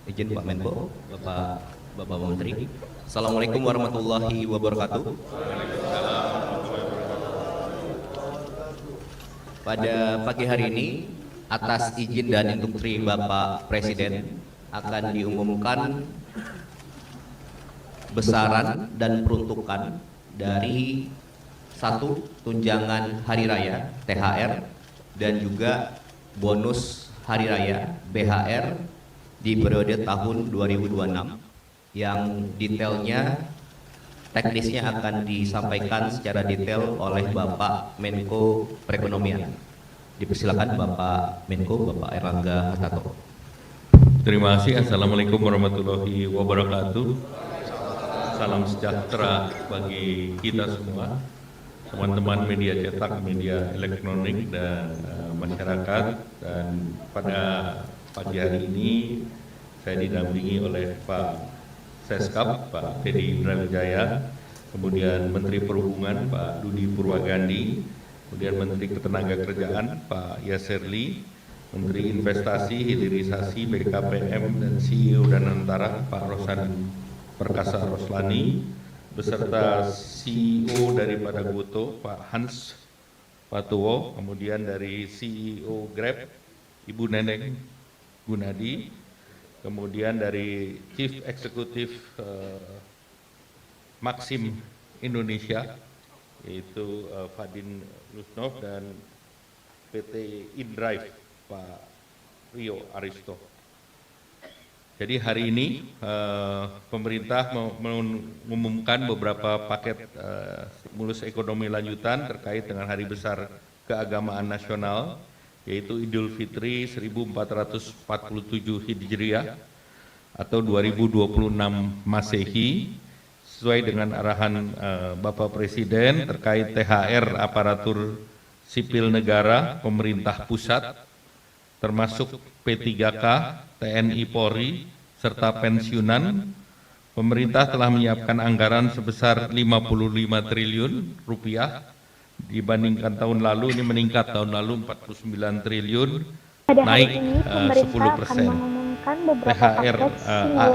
Izin Pak Menko, Bapak Menteri. Assalamualaikum warahmatullahi wabarakatuh. Pada pagi hari ini, atas izin dan instruksi Bapak Presiden, akan diumumkan besaran dan peruntukan dari satu tunjangan hari raya THR dan juga bonus hari raya BHR di periode tahun 2026 yang detailnya teknisnya akan disampaikan secara detail oleh Bapak Menko Perekonomian. Dipersilakan Bapak Menko, Bapak Erlangga Hartarto. Terima kasih. Assalamualaikum warahmatullahi wabarakatuh. Salam sejahtera bagi kita semua, teman-teman media cetak, media elektronik, dan masyarakat. Dan pada pagi hari ini saya didampingi oleh Pak Seskap, Pak Teddy Indrawijaya, kemudian Menteri Perhubungan Pak Dudi Purwagandi, kemudian Menteri Ketenagakerjaan Pak Yaserli, Menteri Investasi, Hilirisasi, BKPM, dan CEO Danantara Pak Rosan Perkasa Roslani, beserta CEO daripada Goto Pak Hans Patuwo, kemudian dari CEO Grab Ibu Neneng Gunadi, kemudian dari Chief Executive Maxim Indonesia yaitu Fadin Lusnov, dan PT InDrive Pak Rio Aristo. Jadi hari ini pemerintah mengumumkan beberapa paket stimulus ekonomi lanjutan terkait dengan hari besar keagamaan nasional, yaitu Idul Fitri 1447 Hijriah atau 2026 Masehi, sesuai dengan arahan Bapak Presiden terkait THR aparatur sipil negara pemerintah pusat, termasuk P3K, TNI Polri, serta pensiunan. Pemerintah telah menyiapkan anggaran sebesar 55 triliun rupiah, dibandingkan tahun lalu ini meningkat, tahun lalu 49 triliun, naik 10%. THR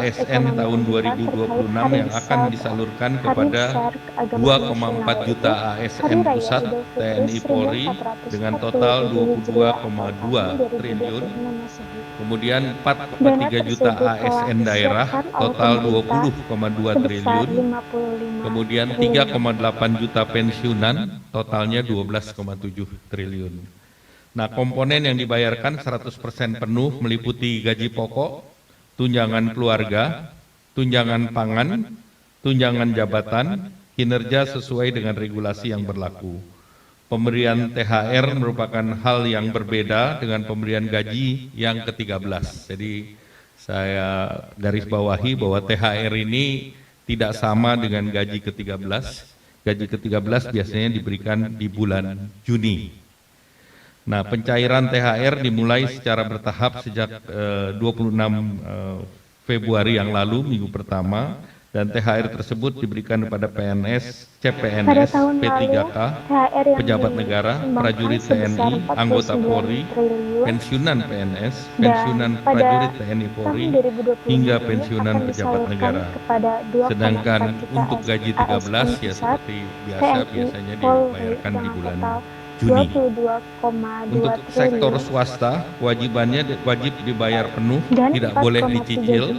ASN tahun 2026 yang akan disalurkan kepada 2,4 juta ASN pusat TNI Polri dengan total 22,2 triliun. Kemudian 4,3 juta ASN daerah total 20,2 triliun. Kemudian 3,8 juta pensiunan totalnya 12,7 triliun. Nah, komponen yang dibayarkan 100% penuh meliputi gaji pokok, tunjangan keluarga, tunjangan pangan, tunjangan jabatan, kinerja sesuai dengan regulasi yang berlaku. Pemberian THR merupakan hal yang berbeda dengan pemberian gaji yang ke-13. Jadi saya garis bawahi bahwa THR ini tidak sama dengan gaji ke-13. Gaji ke-13 biasanya diberikan di bulan Juni. Nah, pencairan THR dimulai secara bertahap sejak 26 Februari yang lalu, minggu pertama, dan THR tersebut diberikan kepada PNS, CPNS, P3K, pejabat negara, prajurit TNI, anggota Polri, pensiunan PNS, pensiunan prajurit TNI Polri, hingga pensiunan pejabat negara. Sedangkan untuk gaji 13 ya seperti biasa, biasanya dibayarkan di bulan Juni. Untuk sektor swasta, kewajibannya wajib dibayar penuh, tidak boleh dicicil,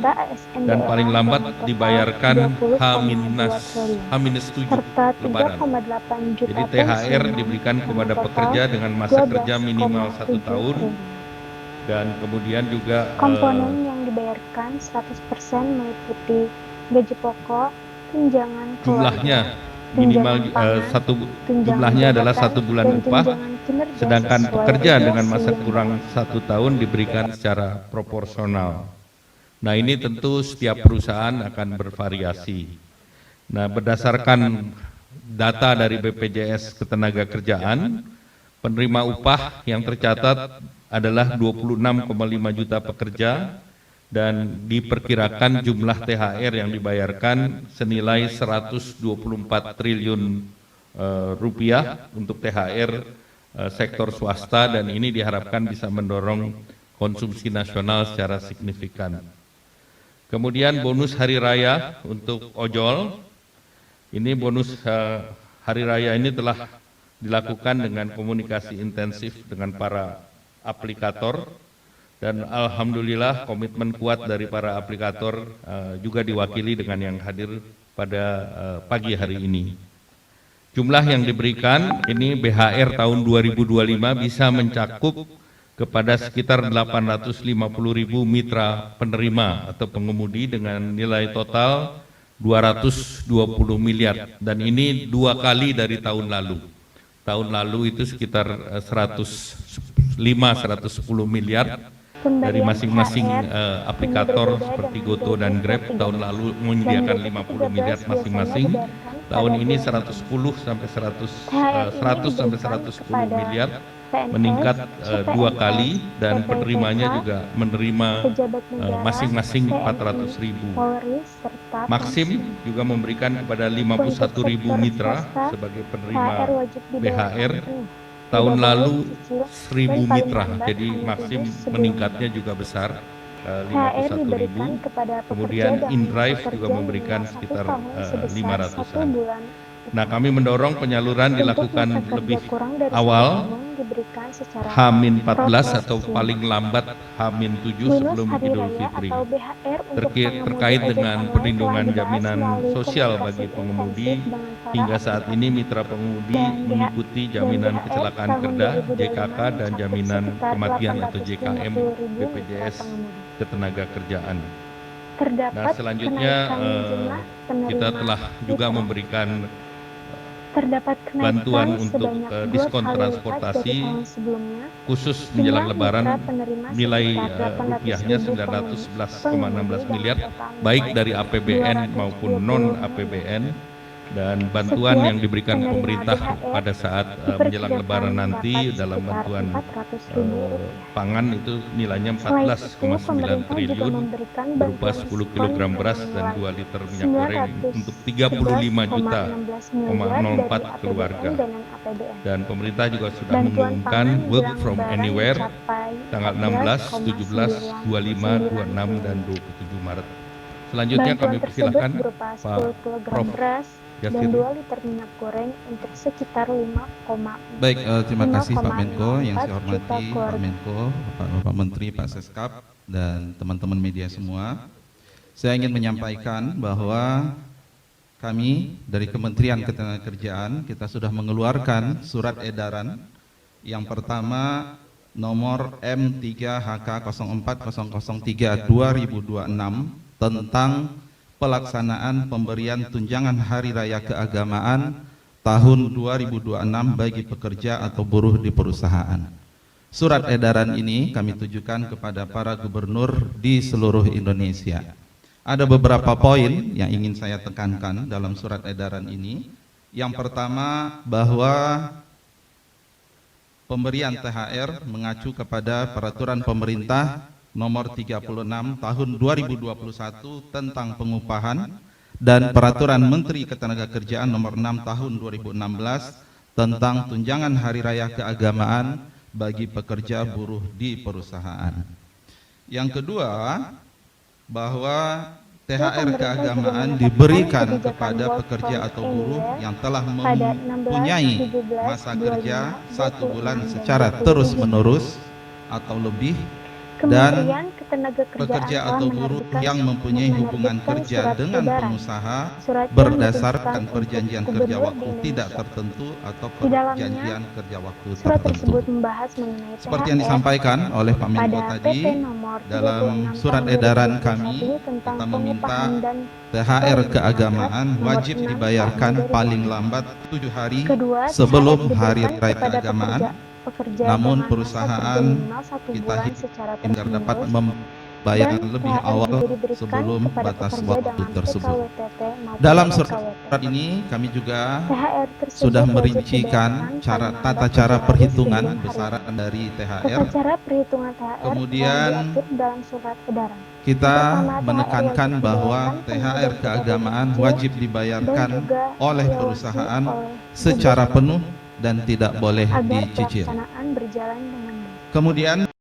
dan paling lambat dibayarkan H-7 Lebaran. Jadi THR diberikan kepada pekerja dengan masa kerja minimal 1 tahun, dan kemudian juga komponen yang dibayarkan 100% meliputi gaji pokok, tunjangan jumlahnya minimal jumlahnya adalah 1 bulan upah, sedangkan pekerja dengan masa kurang 1 tahun diberikan secara proporsional. Nah, ini tentu setiap perusahaan akan bervariasi. Nah, berdasarkan data dari BPJS Ketenagakerjaan, penerima upah yang tercatat adalah 26,5 juta pekerja, dan diperkirakan jumlah THR yang dibayarkan senilai 124 triliun rupiah untuk THR sektor swasta, dan ini diharapkan bisa mendorong konsumsi nasional secara signifikan. Kemudian bonus hari raya untuk ojol. Ini bonus hari raya ini telah dilakukan dengan komunikasi intensif dengan para aplikator, dan alhamdulillah komitmen kuat dari para aplikator juga diwakili dengan yang hadir pada pagi hari ini. Jumlah yang diberikan ini BHR tahun 2025 bisa mencakup kepada sekitar 850.000 mitra penerima atau pengemudi dengan nilai total 220 miliar, dan ini 2 kali dari tahun lalu. Tahun lalu itu sekitar 110 miliar dari masing-masing aplikator seperti Goto dan Grab. Tahun lalu menyediakan 50 miliar masing-masing. Tahun ini 100 sampai 110 miliar, meningkat 2 kali, dan penerimanya juga menerima masing-masing 400.000. Maxim juga memberikan kepada 51.000 mitra sebagai penerima BHR. Tahun lalu 1.000 mitra, jadi Maxim meningkatnya juga besar, 51.000. Kemudian InDrive juga memberikan sekitar 500-an. Nah, kami mendorong penyaluran dilakukan lebih awal, H-14 atau paling lambat H-7 sebelum Idul Fitri. Terkait dengan perlindungan jaminan sosial bagi pengemudi, hingga saat ini mitra pengemudi mengikuti jaminan kecelakaan kerja JKK dan jaminan kematian atau JKM BPJS Ketenagakerjaan. Nah, selanjutnya kita telah juga memberikan bantuan untuk diskon transportasi khusus menjelang Lebaran, nilai rupiahnya 911,16 miliar, baik dari APBN maupun non APBN, dan bantuan yang diberikan pemerintah pada saat menjelang Lebaran nanti dalam bantuan pangan itu nilainya 14,9 triliun berupa 10 kg beras dan 2 liter minyak goreng untuk 35,04 keluarga. Dan pemerintah juga sudah mengumumkan work from anywhere tanggal 16, 17, 25, 26, dan 27 Maret. Selanjutnya kami persilakan Pak Prof. Dan 2 liter minyak goreng untuk sekitar 5,4. Baik, terima kasih Pak Menko. Yang saya hormati Pak Menko, Bapak Menteri, Pak Seskap, dan teman-teman media semua. Saya ingin menyampaikan bahwa kami dari Kementerian Ketenagakerjaan kita sudah mengeluarkan surat edaran yang pertama nomor M3HK040003/2026 tentang pelaksanaan pemberian tunjangan hari raya keagamaan tahun 2026 bagi pekerja atau buruh di perusahaan. Surat edaran ini kami tujukan kepada para gubernur di seluruh Indonesia. Ada beberapa poin yang ingin saya tekankan dalam surat edaran ini. Yang pertama, bahwa pemberian THR mengacu kepada peraturan pemerintah nomor 36 tahun 2021 tentang pengupahan dan peraturan Menteri Ketenagakerjaan nomor 6 tahun 2016 tentang tunjangan hari raya keagamaan bagi pekerja buruh di perusahaan. Yang kedua, bahwa THR keagamaan diberikan kepada pekerja atau buruh yang telah mempunyai masa kerja 1 bulan secara terus-menerus atau lebih, dan pekerja atau buruh yang mempunyai hubungan kerja dengan pengusaha berdasarkan perjanjian kerja waktu tidak tertentu atau perjanjian kerja waktu tertentu. Seperti yang disampaikan oleh Pak Menko tadi, dalam surat edaran kami kita meminta THR keagamaan wajib dibayarkan paling lambat 7 hari sebelum hari raya keagamaan. Namun perusahaan kita agar dapat membayar lebih awal sebelum batas waktu tersebut. Dalam surat ini kami juga sudah merincikan tata cara perhitungan besaran dari THR. Kemudian kita menekankan bahwa THR keagamaan wajib dibayarkan oleh perusahaan secara penuh dan tidak boleh dicicil. Kemudian